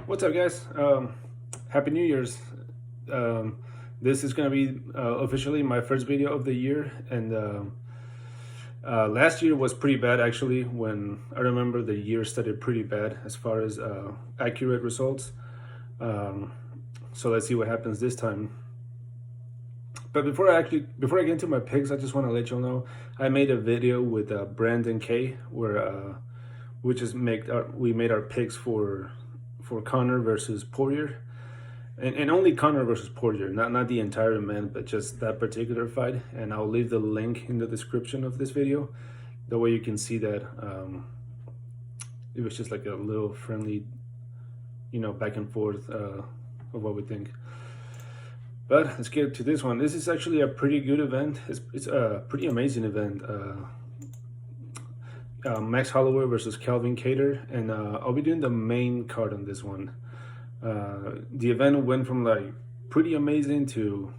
What's up, guys? Happy New Year's. Um, this is going to be officially my first video of the year, and last year was pretty bad actually. When I remember the year started pretty bad as far as accurate results. Um, so let's see what happens this time. But before I get into my picks, I just want to let y'all know I made a video with Brandon K where we made our picks for Conor versus Poirier, and only Conor versus Poirier, not the entire event, but just that particular fight. And I'll leave the link in the description of this video, the way you can see that it was just like a little friendly, back and forth of what we think. But let's get to this one. This is actually a pretty good event. It's a pretty amazing event. Max Holloway versus Calvin Kattar, and I'll be doing the main card on this one. The event went from like pretty amazing to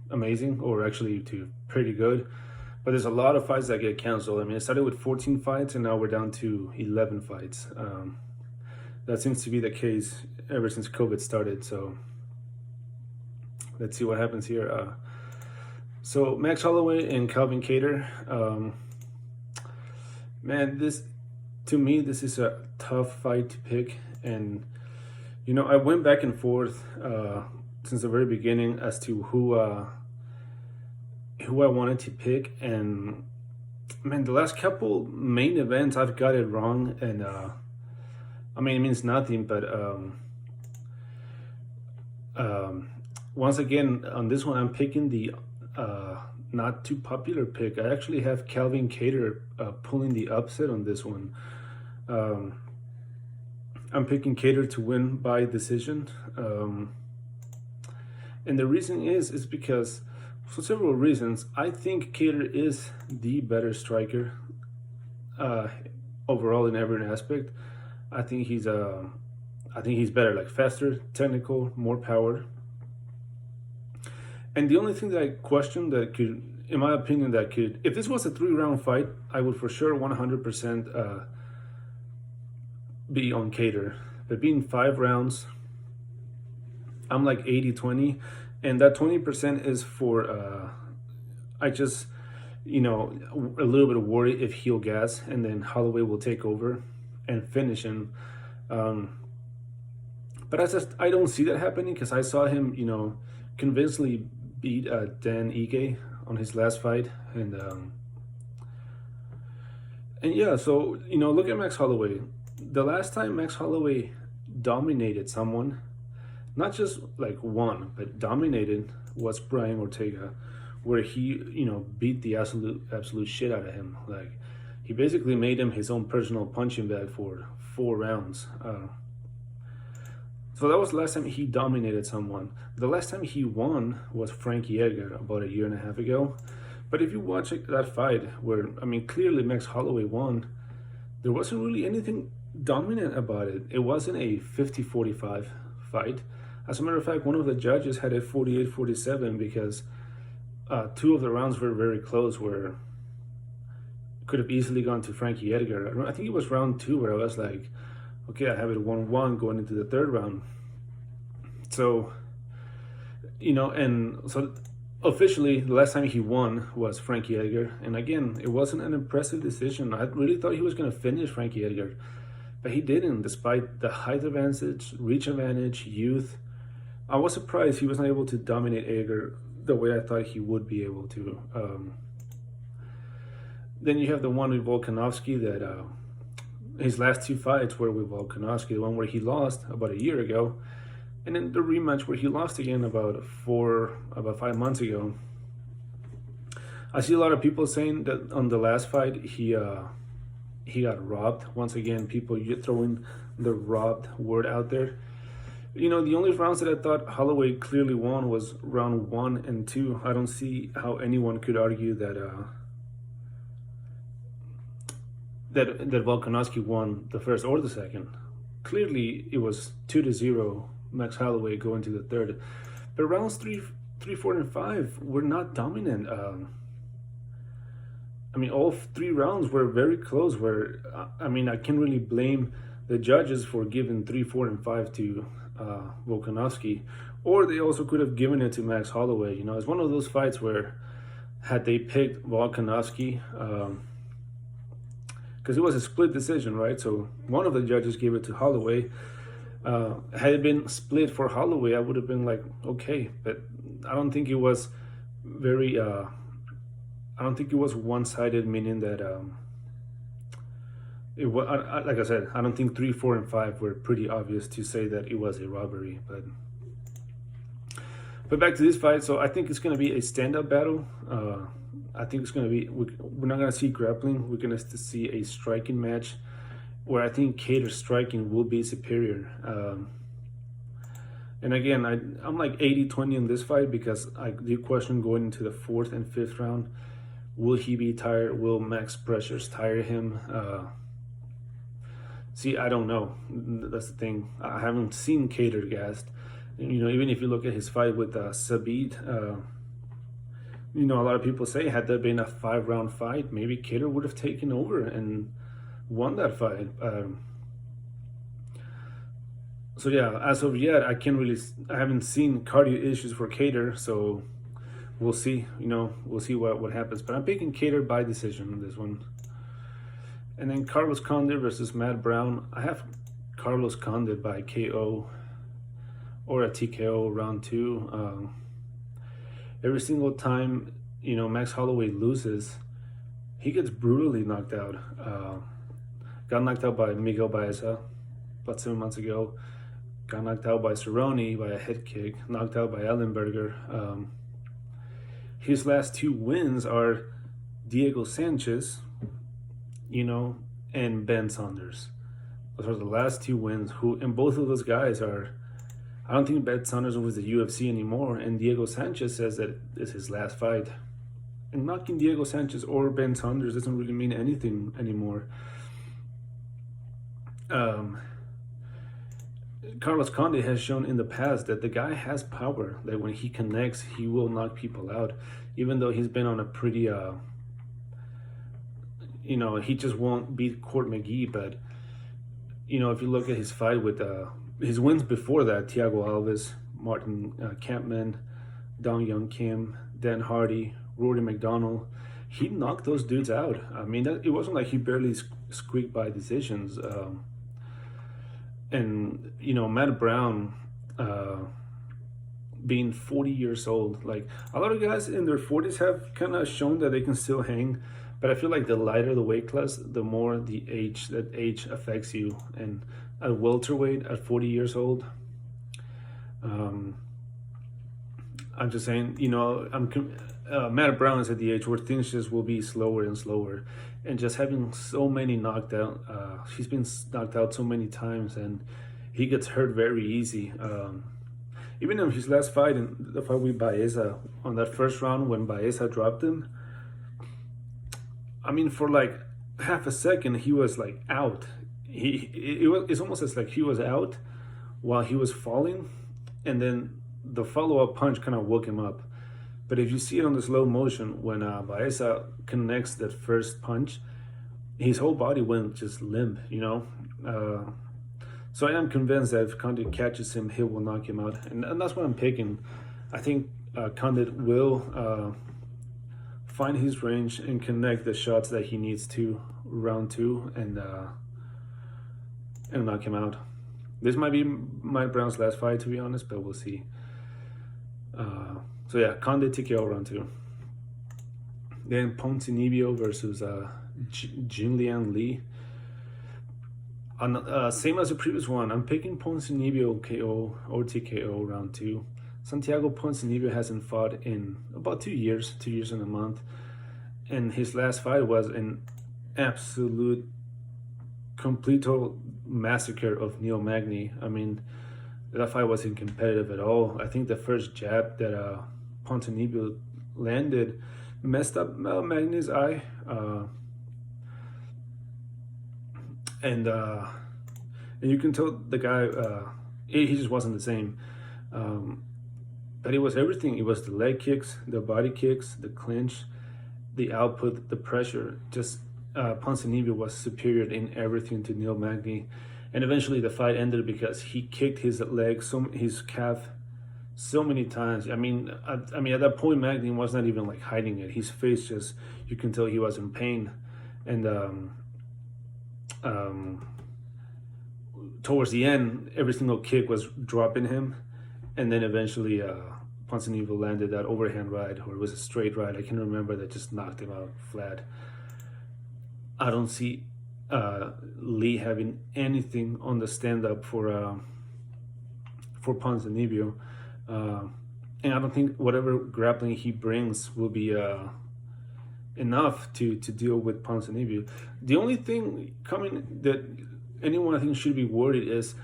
amazing, or actually to pretty good. But there's a lot of fights that get canceled. I mean, it started with 14 fights, and now we're down to 11 fights. That seems to be the case ever since COVID started. So let's see what happens here. So Max Holloway and Calvin Kattar. Man, this is a tough fight to pick, and I went back and forth since the very beginning as to who I wanted to pick, and man, the last couple main events I've got it wrong, and I mean, it means nothing, but once again on this one I'm picking the not too popular pick. I actually have Calvin Kattar pulling the upset on this one. I'm picking Kattar to win by decision, and the reason is because for several reasons. I think Kattar is the better striker overall in every aspect. I think he's better, like faster, technical, more power. And the only thing that I question that could, in my opinion, if this was a 3-round fight, I would for sure 100% be on Kattar. But being 5 rounds, I'm like 80-20, and that 20% is for I just, a little bit of worry if he'll gas, and then Holloway will take over and finish him. But I don't see that happening, because I saw him, convincingly beat Dan Ige on his last fight, and yeah. So look at Max Holloway. The last time Max Holloway dominated someone, not just like won, but dominated, was Brian Ortega, where he beat the absolute shit out of him. Like, he basically made him his own personal punching bag for 4 rounds. So that was the last time he dominated someone. The last time he won was Frankie Edgar about 1.5 years ago. But if you watch that fight, where, I mean, clearly Max Holloway won, there wasn't really anything dominant about it. It wasn't a 50-45 fight. As a matter of fact, one of the judges had a 48-47 because 2 of the rounds were very close, where it could have easily gone to Frankie Edgar. I think it was round 2 where I was like, okay, I have it 1-1 going into the 3rd round. So, and so officially the last time he won was Frankie Edgar. And again, it wasn't an impressive decision. I really thought he was going to finish Frankie Edgar, but he didn't, despite the height advantage, reach advantage, youth. I was surprised he wasn't able to dominate Edgar the way I thought he would be able to. Then you have the one with Volkanovski that his last 2 fights were with Volkanovski, the one where he lost about 1 year ago, and then the rematch where he lost again about 5 months ago. I see a lot of people saying that on the last fight he got robbed. Once again, people throwing the robbed word out there. The only rounds that I thought Holloway clearly won was round 1 and 2. I don't see how anyone could argue that Volkanovski won the first or the second. Clearly, it was 2-0 Max Holloway going to the 3rd. But rounds 3, 4, and 5 were not dominant. I mean, all 3 rounds were very close. Where I can't really blame the judges for giving 3, 4, and 5 to Volkanovski, or they also could have given it to Max Holloway. You know, it's one of those fights where had they picked Volkanovski, because it was a split decision, right? So one of the judges gave it to Holloway. Had it been split for Holloway, I would have been like, okay, but I don't think it was very. I don't think it was one-sided, meaning that it was. Like I said, I don't think 3, 4, and 5 were pretty obvious to say that it was a robbery. But back to this fight, so I think it's going to be a stand-up battle. I think it's going to be. We're not going to see grappling. We're going to see a striking match, where I think Kattar's striking will be superior. And again, I'm like 80-20 in this fight, because I do question going into the 4th and 5th round. Will he be tired? Will Max Pressures tire him? See, I don't know. That's the thing. I haven't seen Kattar gassed. You know, even if you look at his fight with Sabit, you know, a lot of people say, had there been a 5-round fight, maybe Kattar would have taken over and won that fight. So yeah, as of yet, I haven't seen cardio issues for Kattar, so we'll see. You know, we'll see what happens. But I'm picking Kattar by decision on this one. And then Carlos Condit versus Matt Brown. I have Carlos Condit by KO or a TKO round 2. Every single time, you know, Max Holloway loses, he gets brutally knocked out. Got knocked out by Miguel Baeza about 7 months ago. Got knocked out by Cerrone by a head kick. Knocked out by Ellenberger. His last 2 wins are Diego Sanchez, you know, and Ben Saunders. Those are the last 2 wins. And both of those guys are. I don't think Ben Saunders was the UFC anymore, and Diego Sanchez says that it's his last fight. And knocking Diego Sanchez or Ben Saunders doesn't really mean anything anymore. Carlos Condit has shown in the past that the guy has power, that when he connects, he will knock people out, even though he's been on a pretty, you know, he just won't beat Court McGee. But, you know, if you look at his fight with, his wins before that, Thiago Alves, Martin Kampmann, Dong Young Kim, Dan Hardy, Rory McDonald, he knocked those dudes out. I mean, it wasn't like he barely squeaked by decisions. And, you know, Matt Brown, being 40 years old, like a lot of guys in their 40s have kind of shown that they can still hang, but I feel like the lighter the weight class, the more that age affects you. And at welterweight at 40 years old, I'm just saying, you know, Matt Brown is at the age where things just will be slower and slower, and just having so many knocked out, he's been knocked out so many times, and he gets hurt very easy. Even in his last fight, in the fight with Baeza, on that first round when Baeza dropped him, I mean, for like half a second, he was like out. It's almost as like he was out while he was falling, and then the follow-up punch kind of woke him up. But if you see it on the slow motion, when Baeza connects that first punch, his whole body went just limp, you know. So I am convinced that if Condit catches him, he will knock him out, and that's what I'm picking. I think Condit will find his range and connect the shots that he needs to round 2, and knock him out. This might be Mike Brown's last fight, to be honest, but we'll see. So yeah, Condit TKO round 2. Then Ponzinibbio versus Jingliang Li. Same as the previous one, I'm picking Ponzinibbio KO or TKO round 2. Santiago Ponzinibbio hasn't fought in about 2 years, 2 years and a month. And his last fight was an absolute, complete, total massacre of Neil Magny. I mean, that fight wasn't competitive at all. I think the first jab that Ponzinibbio landed messed up Magny's eye. And you can tell the guy, he just wasn't the same. But it was everything. It was the leg kicks, the body kicks, the clinch, the output, the pressure. Just Ponzinibbio was superior in everything to Neil Magny. And eventually the fight ended because he kicked his leg, his calf, so many times. I mean, at that point, Magny was not even like hiding it. His face just, you can tell he was in pain. And towards the end, every single kick was dropping him. And then eventually Ponzinibbio landed that overhand right, or it was a straight right, I can't remember, that just knocked him out flat. I don't see Lee having anything on the stand-up for Ponzinibbio. And I don't think whatever grappling he brings will be enough to deal with Ponzinibbio. The only thing coming that anyone I think should be worried is,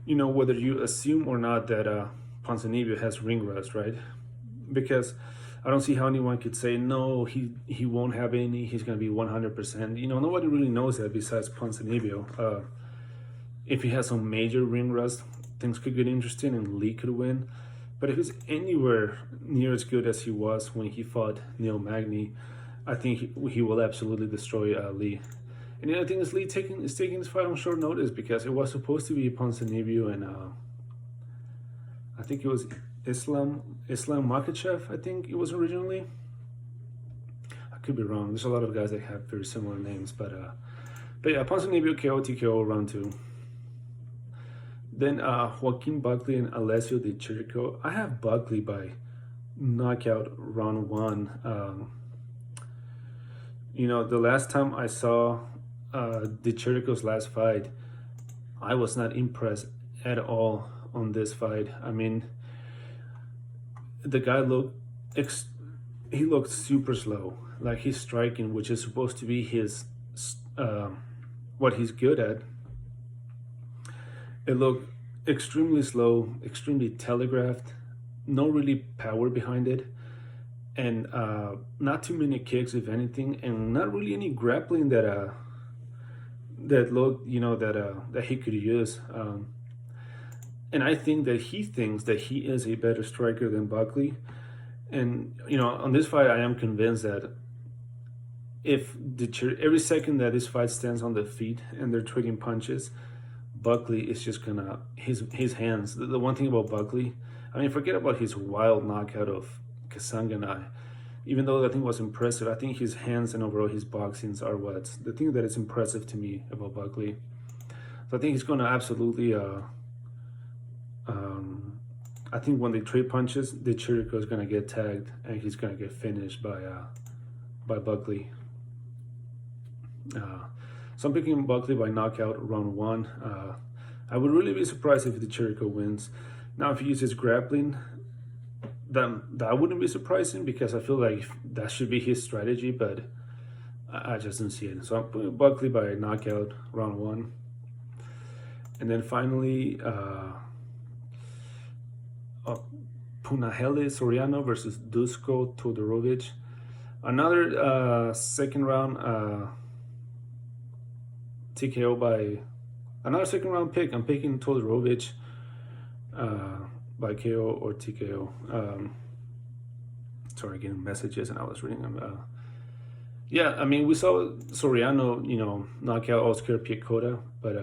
you know, whether you assume or not that Ponzinibbio has ring rust, right? Because I don't see how anyone could say, no, he won't have any, he's going to be 100%. You know, nobody really knows that besides Ponzinibbio. If he has some major ring rust, things could get interesting and Lee could win. But if he's anywhere near as good as he was when he fought Neil Magny, I think he will absolutely destroy Lee. And the other thing is Lee is taking this fight on short notice because it was supposed to be Ponzinibbio and I think it was Islam Makhachev, I think it was originally. I could be wrong. There's a lot of guys that have very similar names, but yeah, Ponzinibbio KO TKO round 2. Then Joaquin Buckley and Alessio Di Chirico. I have Buckley by knockout round 1. You know, the last time I saw Di Chirico's last fight, I was not impressed at all on this fight. I mean, the guy he looked super slow. Like his striking, which is supposed to be his what he's good at, it looked extremely slow, extremely telegraphed, no really power behind it, and not too many kicks, if anything, and not really any grappling that looked, you know, that he could use. And I think that he thinks that he is a better striker than Buckley. And, you know, on this fight, I am convinced that every second that this fight stands on the feet and they're trading punches, Buckley is just gonna, his hands, the one thing about Buckley, I mean, forget about his wild knockout of Kasanganay. Even though that thing was impressive, I think his hands and overall his boxings are what's the thing that is impressive to me about Buckley. So I think he's gonna absolutely, I think when they trade punches, the Chirico is gonna get tagged and he's gonna get finished by Buckley. So I'm picking Buckley by knockout round 1. I would really be surprised if the Chirico wins. Now, if he uses grappling, then that wouldn't be surprising because I feel like that should be his strategy, but I just don't see it. So I'm putting Buckley by knockout round 1. And then finally, Punahele Soriano versus Dusko Todorovic. Another second round TKO by another second round pick. I'm picking Todorovic by KO or TKO. Sorry, getting messages and I was reading them. Yeah, I mean, we saw Soriano, you know, knock out Oscar Piecota, but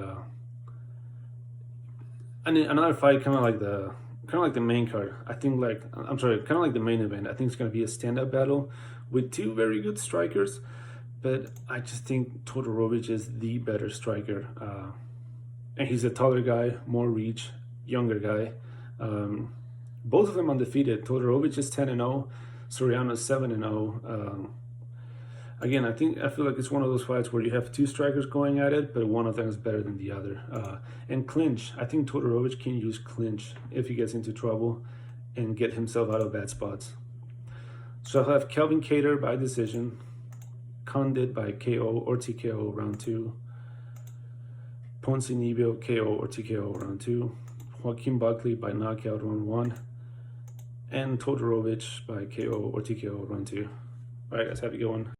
and another fight kind of like the main card. I think kind of like the main event. I think it's going to be a stand-up battle with two very good strikers, but I just think Todorovic is the better striker. And he's a taller guy, more reach, younger guy. Both of them undefeated. Todorovic is 10-0, Soriano is 7-0. Again, I feel like it's one of those fights where you have two strikers going at it, but one of them is better than the other. And clinch, I think Todorovic can use clinch if he gets into trouble and get himself out of bad spots. So I'll have Kelvin Kattar by decision, Condit by KO or TKO round 2, Ponzinibbio KO or TKO round 2, Joaquin Buckley by knockout round 1, and Todorovic by KO or TKO round 2. All right, guys, have a good one.